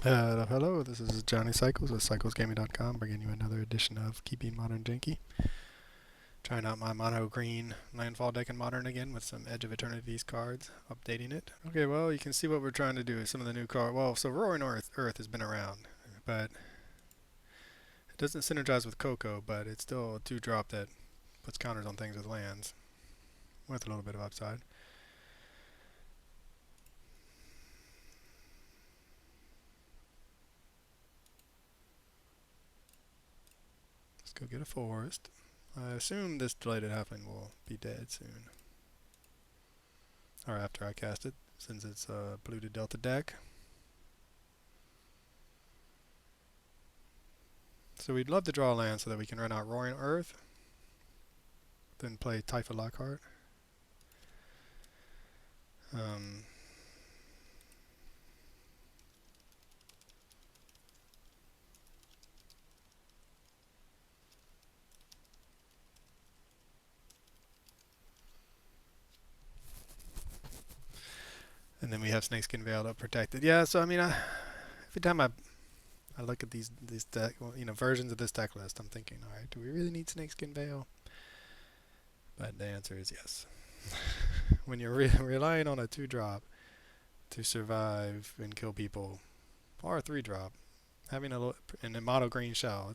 Hello, this is Johnny Cycles with CyclesGaming.com, bringing you another edition of Keeping Modern Janky. Trying out my Mono Green Landfall deck in Modern again with some Edge of Eternities cards, updating it. Okay, well, you can see what we're trying to do. Some of the new cards. Well, so Roaring Earth has been around, but it doesn't synergize with Coco, but it's still a 2-drop that puts counters on things with lands, with a little bit of upside. Let's go get a forest. I assume this Delighted Halfling will be dead soon. Or after I cast it, since it's a polluted Delta deck. So we'd love to draw land so that we can run out Roaring Earth, then play Typha Lockhart. Um, and then we have Snakeskin Veil to protect it. Yeah, so I mean, every time I look at these deck, well, versions of this deck list, I'm thinking, all right, do we really need Snakeskin Veil? But the answer is yes. When you're relying on a 2-drop to survive and kill people, or a 3-drop, having in a Mono Green shell,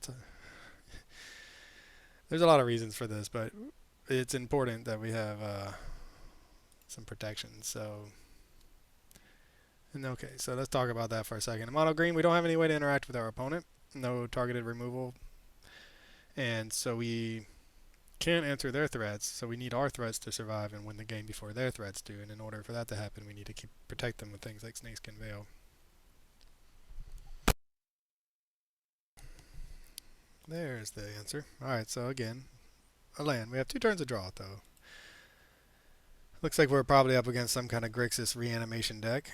there's a lot of reasons for this, but it's important that we have some protection. So, and okay, so let's talk about that for a second. In Mono Green, we don't have any way to interact with our opponent. No targeted removal, and so we can't answer their threats. So we need our threats to survive and win the game before their threats do. And in order for that to happen, we need to protect them with things like Snakeskin Veil. There's the answer. All right, so again, a land. We have 2 turns to draw it though. Looks like we're probably up against some kind of Grixis reanimation deck.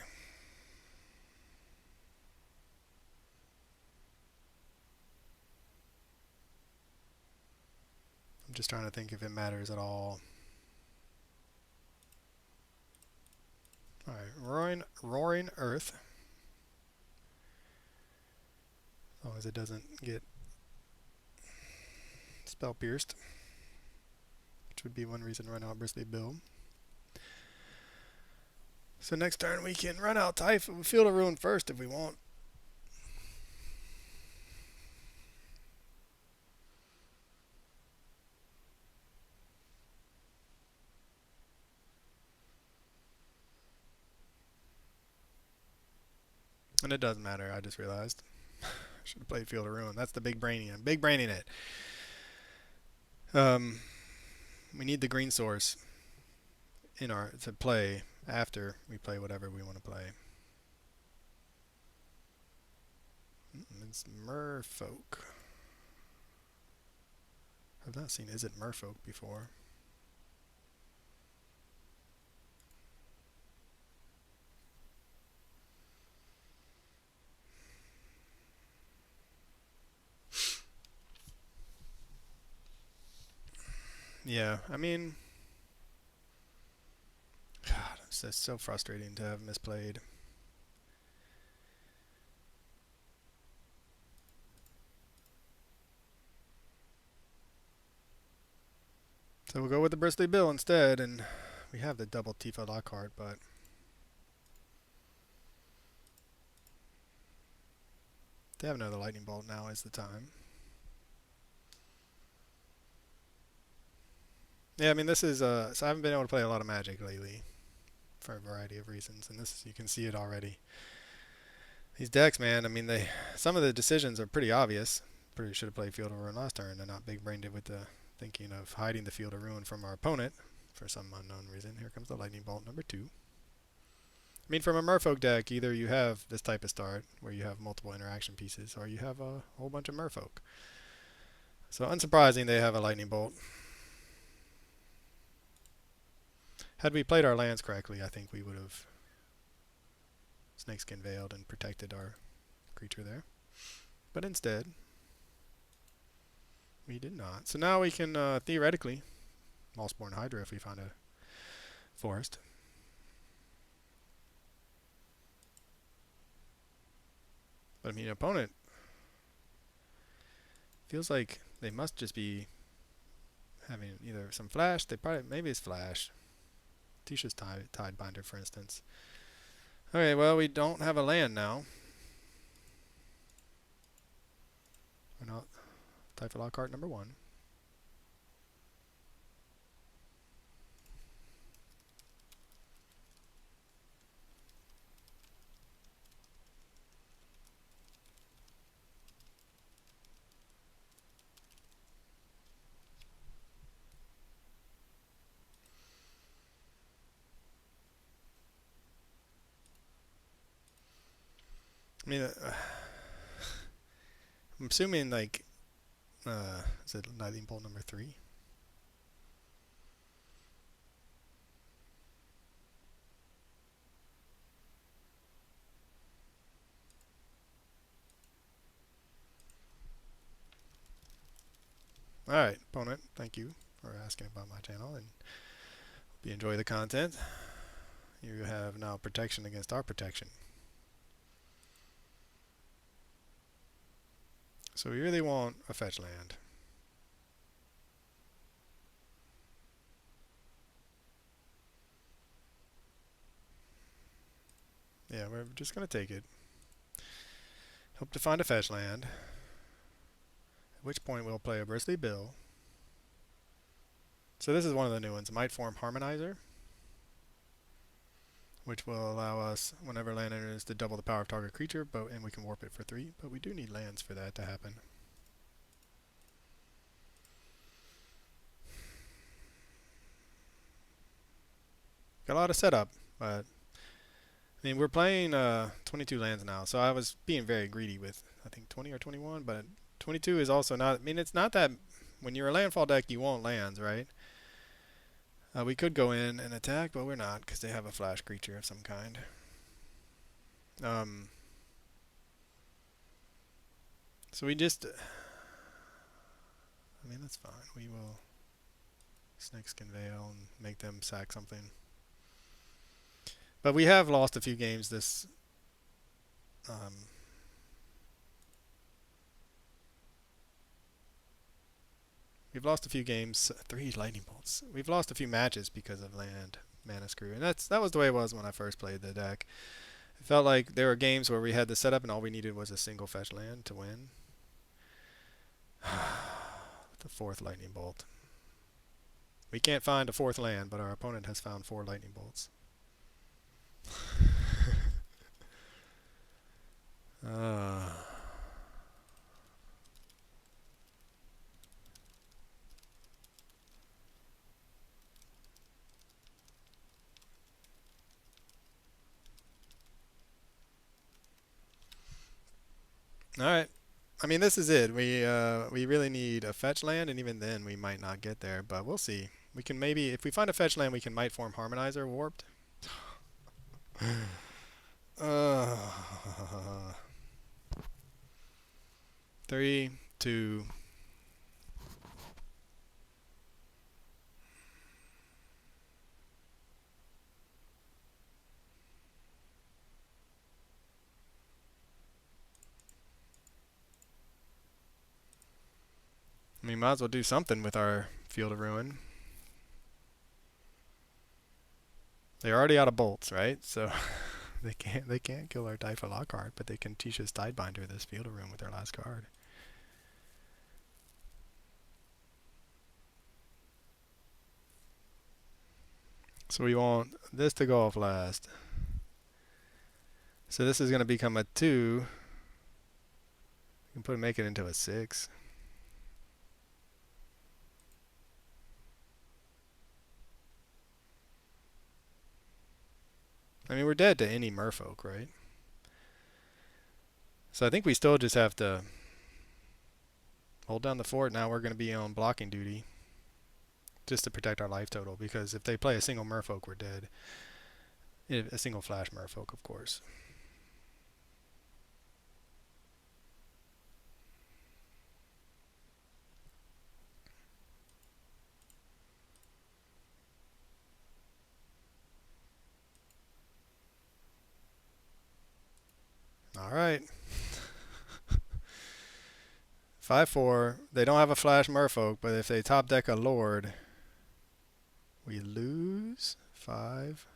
I'm just trying to think if it matters at all. Alright, Roaring Earth. As long as it doesn't get spell pierced, which would be one reason to run out Bristly Bill. So next turn we can run out Typha, Field of Ruin first if we want. And it doesn't matter, I just realized. Should have played Field of Ruin. That's the big braining. I'm big braining it. We need the green source to play after we play whatever we want to play. It's Merfolk. I've not seen Izzet Merfolk before. Yeah, I mean, God, it's just so frustrating to have misplayed. So we'll go with the Bristly Bill instead, and we have the double Tifa Lockhart, but to have another Lightning Bolt now is the time. Yeah, I mean, this is, so I haven't been able to play a lot of Magic lately for a variety of reasons, and this, you can see it already. These decks, man, I mean, some of the decisions are pretty obvious. Pretty should have played Field of Ruin last turn and not big brained it with the thinking of hiding the Field of Ruin from our opponent for some unknown reason. Here comes the Lightning Bolt number 2. I mean, from a Merfolk deck, either you have this type of start where you have multiple interaction pieces, or you have a whole bunch of Merfolk. So unsurprising they have a Lightning Bolt. Had we played our lands correctly, I think we would have Snakeskin Veiled and protected our creature there. But instead, we did not. So now we can, theoretically, Mossborn Hydra if we find a forest. But I mean, opponent feels like they must just be having either some flash. They probably maybe it's flash. Tisha's Tidebinder, for instance. Okay, well we don't have a land now. We're not Typhalock card number 1. I mean, I'm assuming like, is it Lightning Bolt number 3? Alright, opponent, thank you for asking about my channel, and hope you enjoy the content. You have now protection against our protection. So we really want a fetch land. Yeah, we're just going to take it. Hope to find a fetch land. At which point we'll play a Bristly Bill. So this is one of the new ones, Might Form Harmonizer, which will allow us, whenever land enters, to double the power of target creature, and we can warp it for 3. But we do need lands for that to happen. Got a lot of setup, but I mean, we're playing 22 lands now, so I was being very greedy with, I think, 20 or 21, but 22 is also not, I mean, it's not that, when you're a landfall deck, you want lands, right? We could go in and attack, but we're not, because they have a flash creature of some kind. So we just, I mean, that's fine. We will Snakeskin Veil and make them sack something. But we have lost a few games this we've lost a few games. 3 lightning bolts. We've lost a few matches because of land mana screw, and that was the way it was when I first played the deck. It felt like there were games where we had the setup and all we needed was a single fetch land to win. The 4th lightning bolt. We can't find a 4th land, but our opponent has found 4 lightning bolts. Alright. I mean, this is it. We really need a fetch land, and even then we might not get there, but we'll see. We can maybe, if we find a fetch land, we can Might Form Harmonizer warped. 3, 2. I mean, might as well do something with our Field of Ruin. They're already out of bolts, right? So they can't kill our Typhalock card, but they can Tisha's Tidebinder this Field of Ruin with their last card. So we want this to go off last. So this is going to become a 2. You can make it into a 6. I mean, we're dead to any Merfolk, right? So I think we still just have to hold down the fort. Now we're going to be on blocking duty just to protect our life total, because if they play a single Merfolk, we're dead. A single flash Merfolk, of course. All right. 5/4. They don't have a flash Merfolk, but if they top deck a Lord, we lose 5.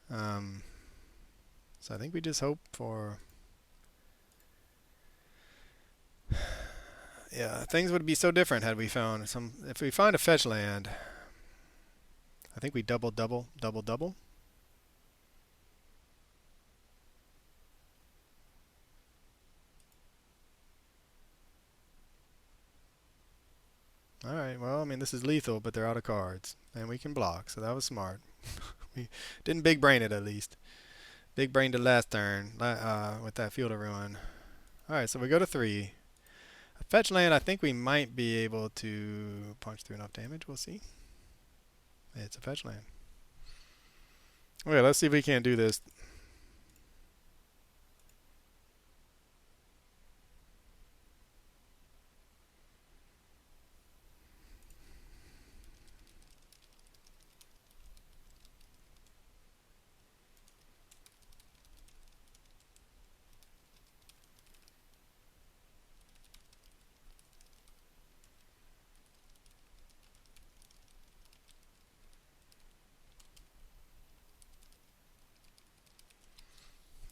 So I think we just hope for... Yeah, things would be so different had we found some... If we find a fetch land, I think we double. Alright, well, I mean, this is lethal, but they're out of cards. And we can block, so that was smart. We didn't big brain it, at least. Big brained it last turn with that Field of Ruin. Alright, so we go to 3. A fetch land, I think we might be able to punch through enough damage. We'll see. It's a fetch land. Okay, let's see if we can't do this.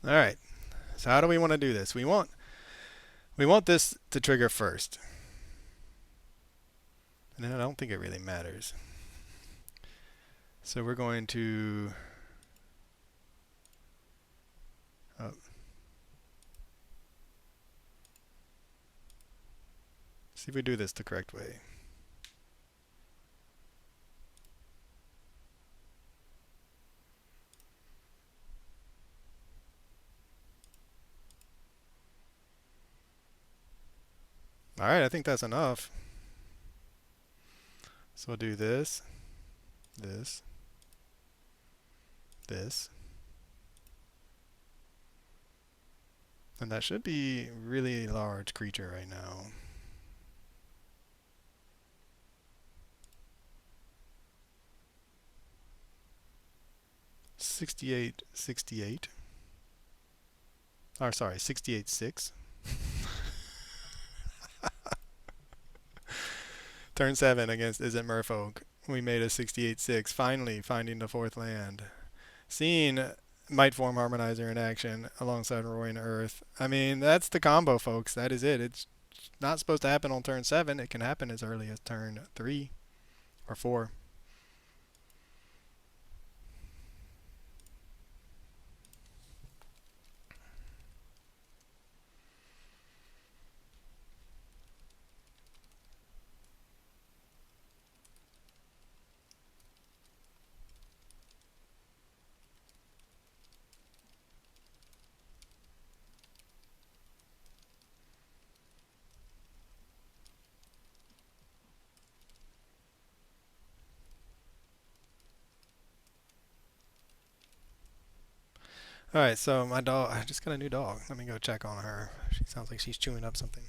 Alright, so how do we want to do this? We want this to trigger first. And then I don't think it really matters. So we're going to... see if we do this the correct way. Alright, I think that's enough. So we'll do this, this, this. And that should be a really large creature right now. 68. Or sorry, 68-6. Turn 7 against Izzet Merfolk. We made a 68-6, finally finding the 4th land. Seeing Might Form Harmonizer in action alongside Roaring Earth. I mean, that's the combo, folks. That is it. It's not supposed to happen on turn 7. It can happen as early as turn 3 or 4. Alright, so my dog, I just got a new dog. Let me go check on her. She sounds like she's chewing up something.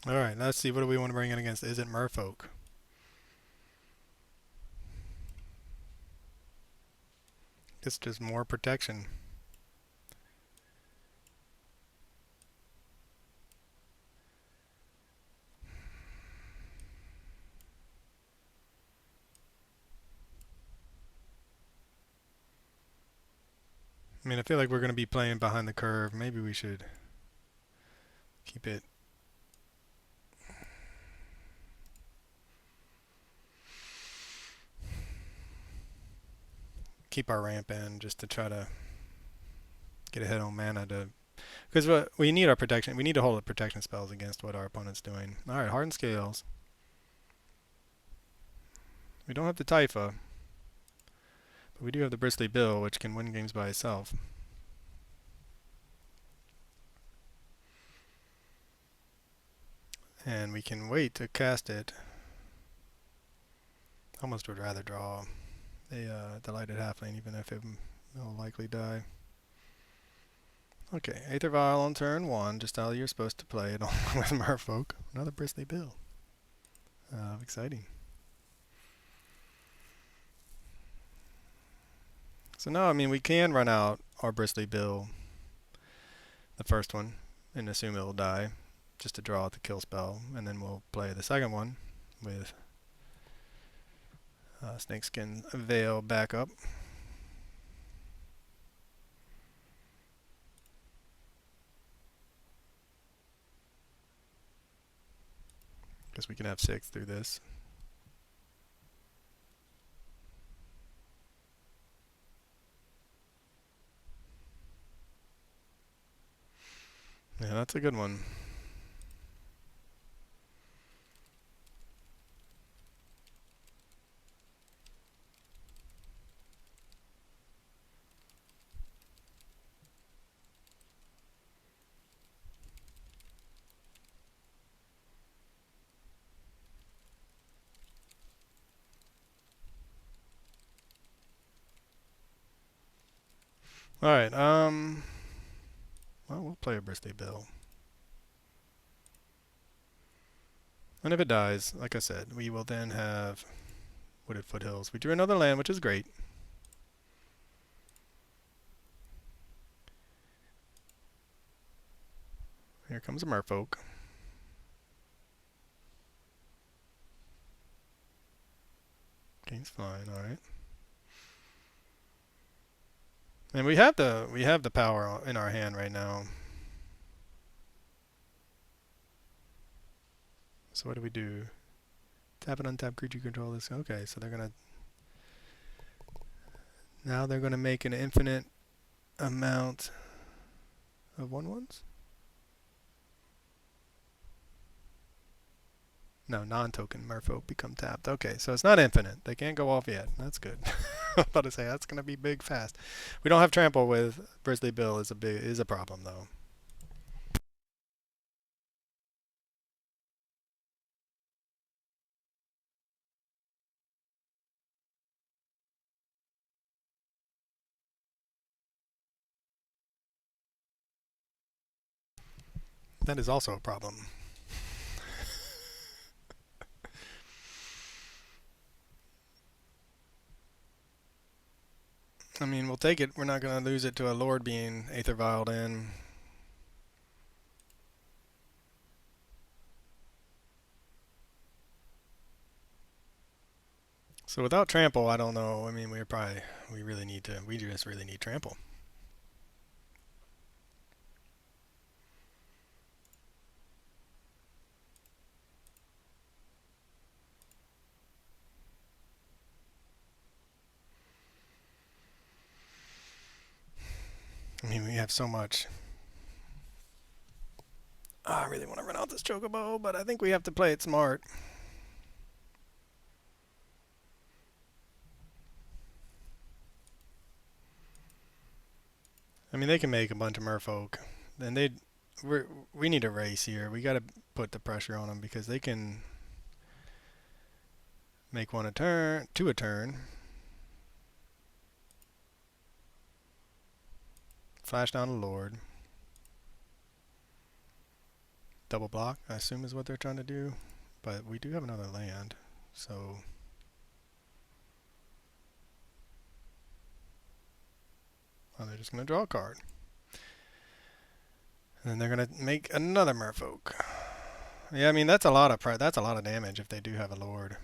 Alright, let's see. What do we want to bring in against Izzet Merfolk? It's just more protection. I mean, I feel like we're going to be playing behind the curve. Maybe we should keep it. Keep our ramp in just to try to get ahead on mana to Because we need our protection. We need to hold the protection spells against what our opponent's doing. All right, Hardened Scales. We don't have the Typha, but we do have the Bristly Bill, which can win games by itself. And we can wait to cast it. Almost would rather draw a Delighted Halfling, even if it will likely die. Okay, Aether Vial on turn 1, just how you're supposed to play it on with Merfolk. Another Bristly Bill. Exciting. So now, I mean, we can run out our Bristly Bill, the first one, and assume it will die, just to draw out the kill spell, and then we'll play the second one with Snakeskin Veil backup. Because we can have 6 through this. Yeah, that's a good one. Alright, well, we'll play a Bristly Bill. And if it dies, like I said, we will then have Wooded Foothills. We drew another land, which is great. Here comes a Merfolk. Game's fine, alright. And we have the power in our hand right now. So what do we do? Tap an untapped creature, control this. Okay, so now they're gonna make an infinite amount of 1/1s? No, non-token Merfolk become tapped. Okay, so it's not infinite. They can't go off yet. That's good. I was about to say that's gonna be big fast. We don't have trample with Bristly Bill is a problem though. That is also a problem. I mean, we'll take it. We're not going to lose it to a Lord being Aether Vialed in. So without trample, I don't know. I mean, we just really need trample. I mean, we have so much. Oh, I really want to run out this Chocobo, but I think we have to play it smart. I mean, they can make a bunch of Merfolk. And we need a race here. We got to put the pressure on them because they can make one a turn, 2 a turn. Flash down a Lord. Double block, I assume is what they're trying to do. But we do have another land, so... Oh, they're just going to draw a card. And then they're going to make another Merfolk. Yeah, I mean, that's a lot of damage if they do have a Lord.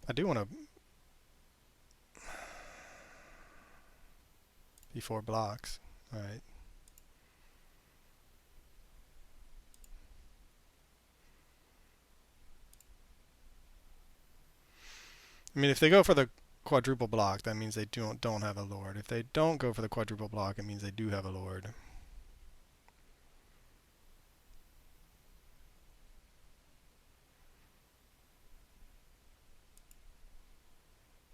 I do want to... Before blocks. Alright. I mean, if they go for the quadruple block, that means they don't have a lord. If they don't go for the quadruple block, it means they do have a lord.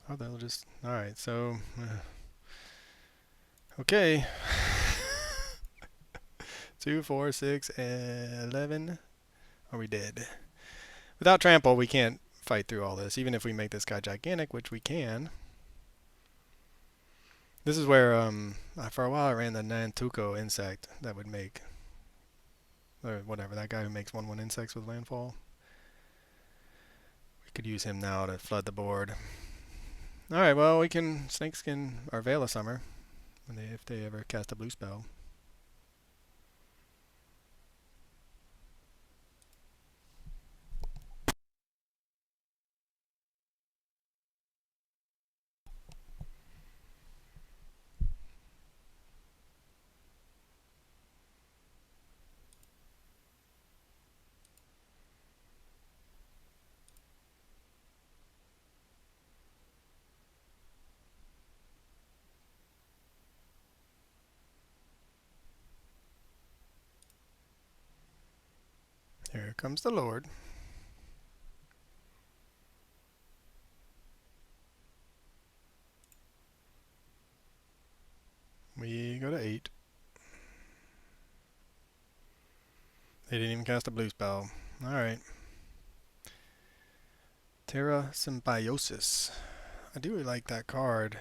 Oh, they'll just... Alright, so... okay. 2, 4, 6, 11. Are we dead? Without trample, we can't fight through all this, even if we make this guy gigantic, which we can. This is where, for a while I ran the Nantuko insect that would make... or whatever, that guy who makes 1/1 insects with landfall. We could use him now to flood the board. Alright, well, we can... Snakes can... or Veil of Summer, if they ever cast a blue spell. Here comes the Lord. We go to 8. They didn't even cast a blue spell. Alright. Terra Symbiosis. I do really like that card.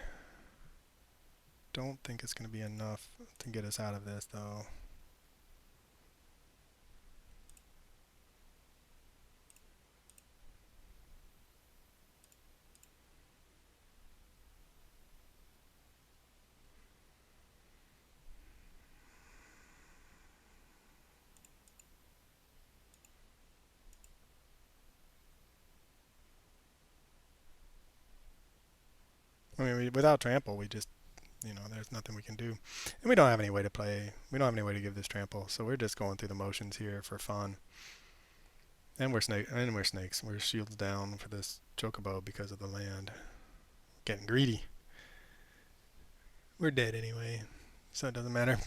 Don't think it's going to be enough to get us out of this, though. I mean, without trample, we just, there's nothing we can do. And we don't have any way to play. We don't have any way to give this trample, so we're just going through the motions here for fun. And we're snakes. We're shields down for this chocobo because of the land. Getting greedy. We're dead anyway, so it doesn't matter.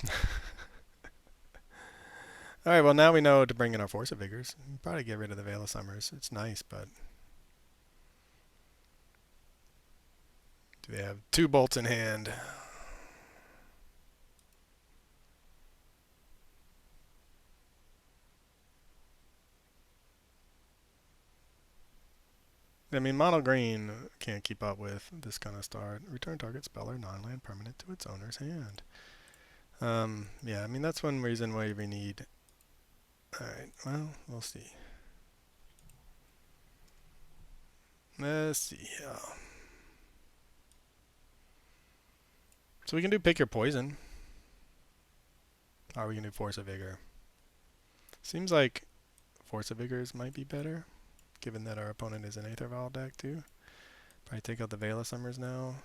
Alright, well now we know to bring in our Force of Vigors. We'll probably get rid of the Veil of Summers. It's nice, but... do they have 2 bolts in hand? I mean, Mono Green can't keep up with this kind of start. Return target spell or non-land permanent to its owner's hand. Yeah, I mean, that's one reason why we need... Alright, well, we'll see. Let's see. So we can do Pick Your Poison. Or we can do Force of Vigor. Seems like Force of Vigors might be better, given that our opponent is an Aether Vial deck too. Probably take out the Veil of Summers now.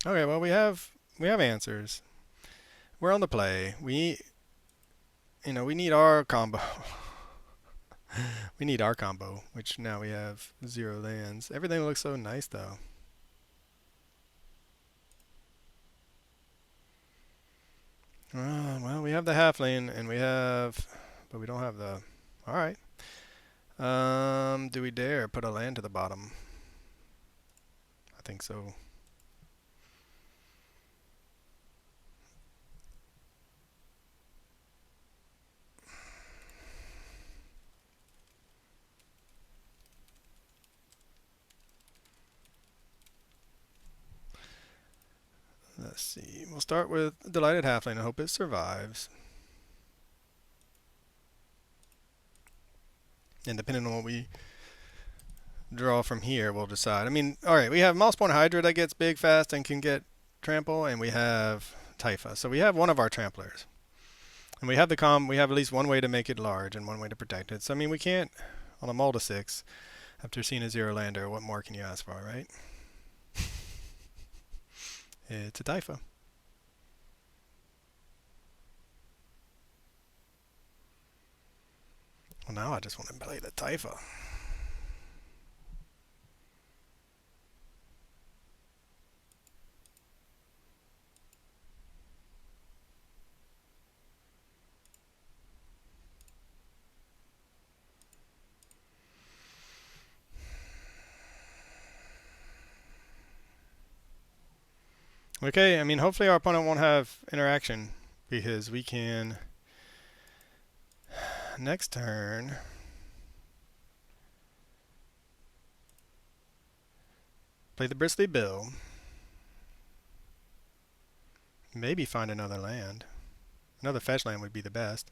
Okay, well we have answers. We're on the play. We need our combo. We need our combo, which now we have 0 lands. Everything looks so nice though. Well, we have the halfling, and but we don't have the... Alright. Do we dare put a land to the bottom? I think so. Let's see. We'll start with Delighted Halfling. I hope it survives. And depending on what we draw from here, we'll decide. I mean, all right, we have Mossborn Hydra that gets big fast and can get trample, and we have Typha. So we have one of our tramplers. And we have we have at least one way to make it large and one way to protect it. So I mean, we can't, on a mull to 6, after seeing a 0 lander, what more can you ask for, right? It's a Typha. Well, now I just want to play the Typha. Okay, I mean, hopefully our opponent won't have interaction because we can, next turn, play the Bristly Bill. Maybe find another land. Another fetch land would be the best.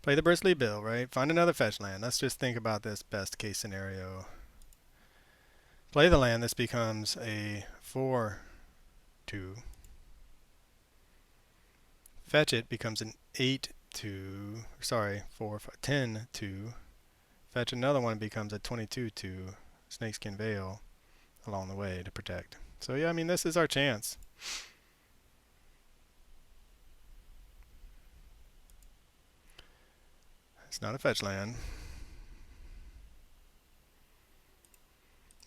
Play the Bristly Bill, right? Find another fetch land. Let's just think about this best case scenario. Play the land. This becomes a 4-2. Fetch it becomes an 8-2. Sorry, 10-2. Fetch another one becomes a 22-2. Snakeskin Veil along the way to protect. So yeah, I mean, this is our chance. It's not a fetch land.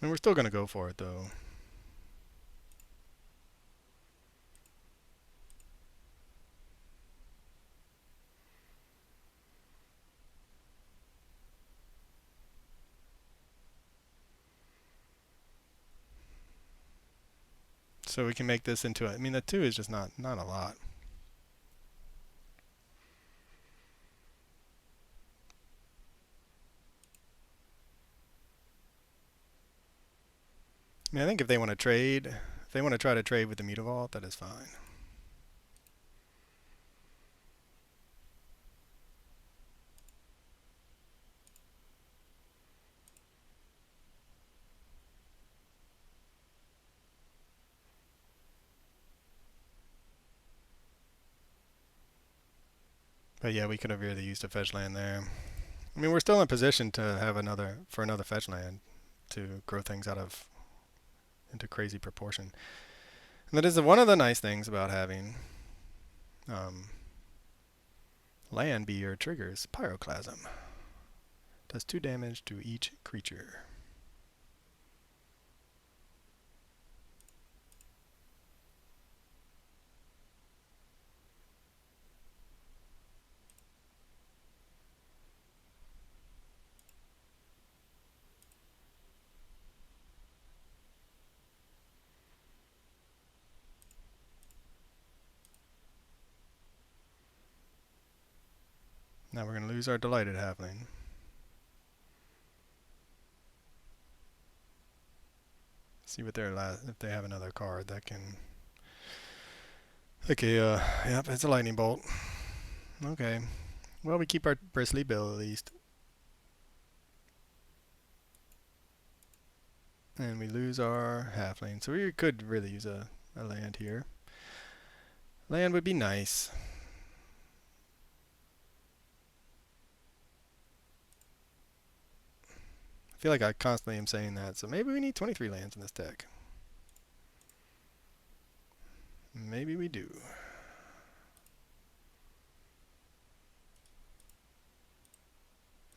And we're still going to go for it, though. So we can make this into I mean, the 2 is just not a lot. I mean, I think if they want to trade, if they want to try to trade with the Mutavault, that is fine. But yeah, we could have really used a fetch land there. I mean, we're still in position to have another fetch land to grow things into crazy proportion. And that is one of the nice things about having land be your triggers. Pyroclasm does 2 damage to each creature. Now we're going to lose our Delighted Halfling. See what if they have another card that can. Okay, yep, it's a Lightning Bolt. Okay. Well, we keep our Bristly Bill at least. And we lose our Halfling. So we could really use a land here. Land would be nice. I feel like I constantly am saying that, so maybe we need 23 lands in this deck. Maybe we do.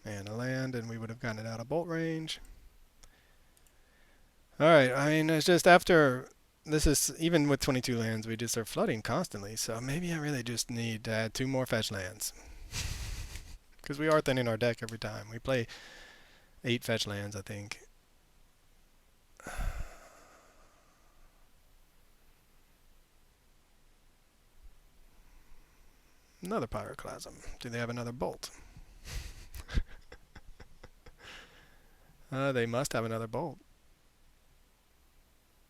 And a land, and we would have gotten it out of bolt range. Alright, I mean, it's just after... This is, even with 22 lands, we just are flooding constantly, so maybe I really just need to add 2 more fetch lands. Because we are thinning our deck every time. We play 8 fetch lands, I think. Another Pyroclasm. Do they have another Bolt? They must have another Bolt.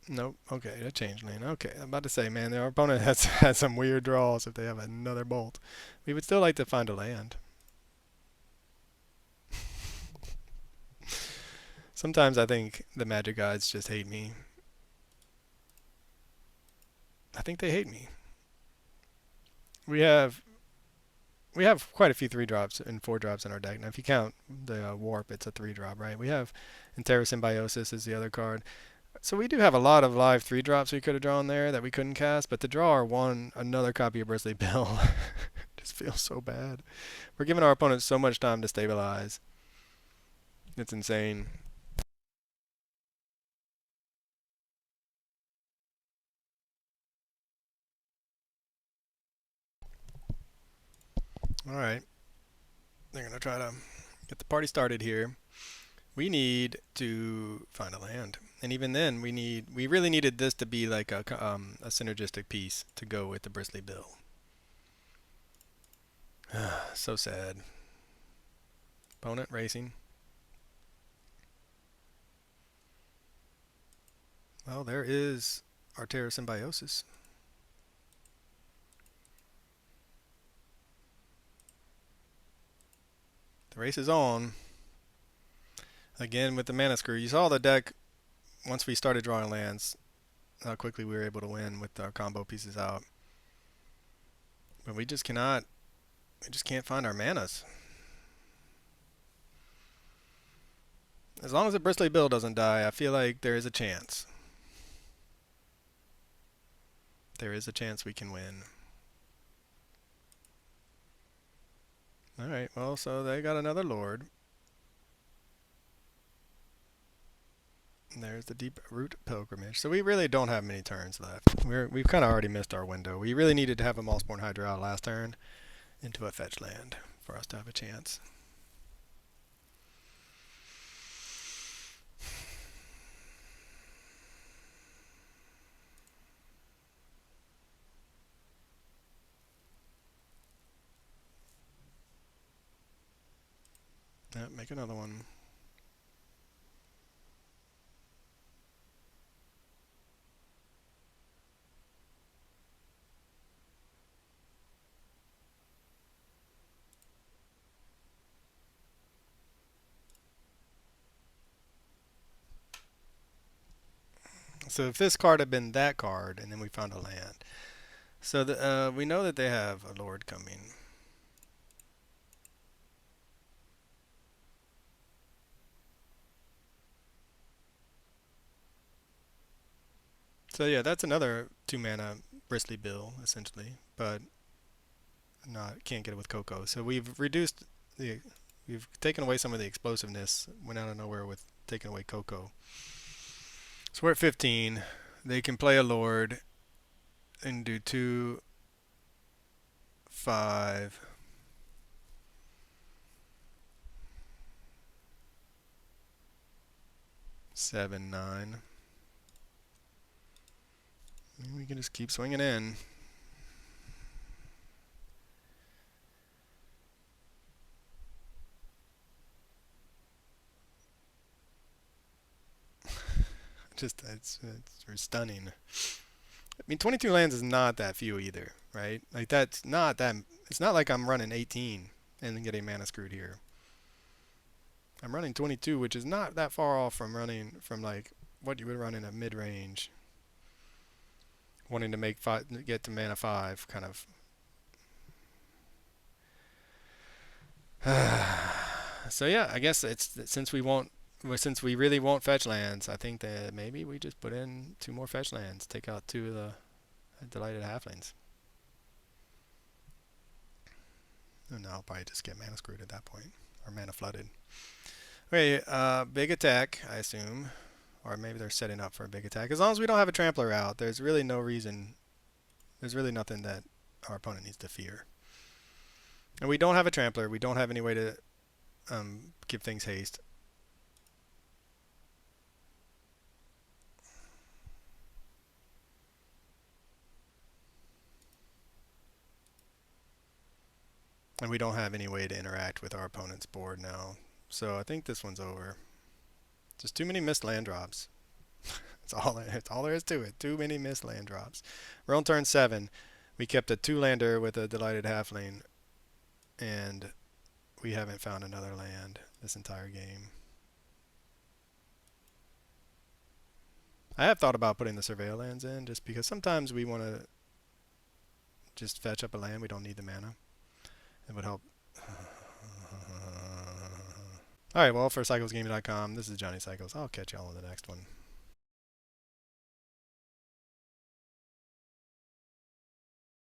Nope. Okay, a Changeling. Okay, I'm about to say, man, our opponent has had some weird draws if they have another Bolt. We would still like to find a land. Sometimes I think the Magic gods just hate me. I think they hate me. We have we have quite a few 3 drops and 4 drops in our deck. Now, if you count the Warp, it's a 3 drop, right? We have Interra Symbiosis is the other card. So we do have a lot of live 3 drops we could have drawn there that we couldn't cast, but to draw our another copy of Bristly Bill just feels so bad. We're giving our opponents so much time to stabilize. It's insane. Alright. They're going to try to get the party started here. We need to find a land. And even then, we really needed this to be like a synergistic piece to go with the Bristly Bill. So sad. Opponent racing. Well, there is our Terra Symbiosis. The race is on. Again with the mana screw. You saw the deck once we started drawing lands, how quickly we were able to win with our combo pieces out. But we just can't find our manas. As long as the Bristly Bill doesn't die, I feel like there is a chance. There is a chance we can win. Alright, well, so they got another Lord. And there's the Deep Root Pilgrimage. So we really don't have many turns left. We've kind of already missed our window. We really needed to have a Mossborn Hydra out last turn into a fetch land for us to have a chance. Yep, make another one. So if this card had been that card, and then we found a land. So we know that they have a Lord coming. So yeah, that's another 2-mana Bristly Bill, essentially, but can't get it with Coco. So we've taken away some of the explosiveness, went out of nowhere with taking away Coco. So we're at 15. They can play a Lord and do 2, 5, 7, 9. We can just keep swinging in. It's stunning. I mean, 22 lands is not that few either, right? Like that's not that. It's not like I'm running 18 and then getting mana screwed here. I'm running 22, which is not that far off from running from like what you would run in a mid-range, wanting to get to mana 5 kind of. So yeah, I guess since we really won't fetch lands, I think that maybe we just put in 2 more fetch lands, take out 2 of the Delighted Halflings. And I'll probably just get mana screwed at that point, or mana flooded. Okay, big attack, I assume, or maybe they're setting up for a big attack. As long as we don't have a trampler out, there's really no reason. There's really nothing that our opponent needs to fear. And we don't have a trampler. We don't have any way to give things haste. And we don't have any way to interact with our opponent's board now. So I think this one's over. Just too many missed land drops. That's all there is to it. Too many missed land drops. We're on turn 7. We kept a 2-lander with a Delighted Halfling, and we haven't found another land this entire game. I have thought about putting the Surveil lands in just because sometimes we want to just fetch up a land. We don't need the mana. It would help. Alright, well, for cyclesgaming.com, this is Johnny Cycles. I'll catch y'all on the next one.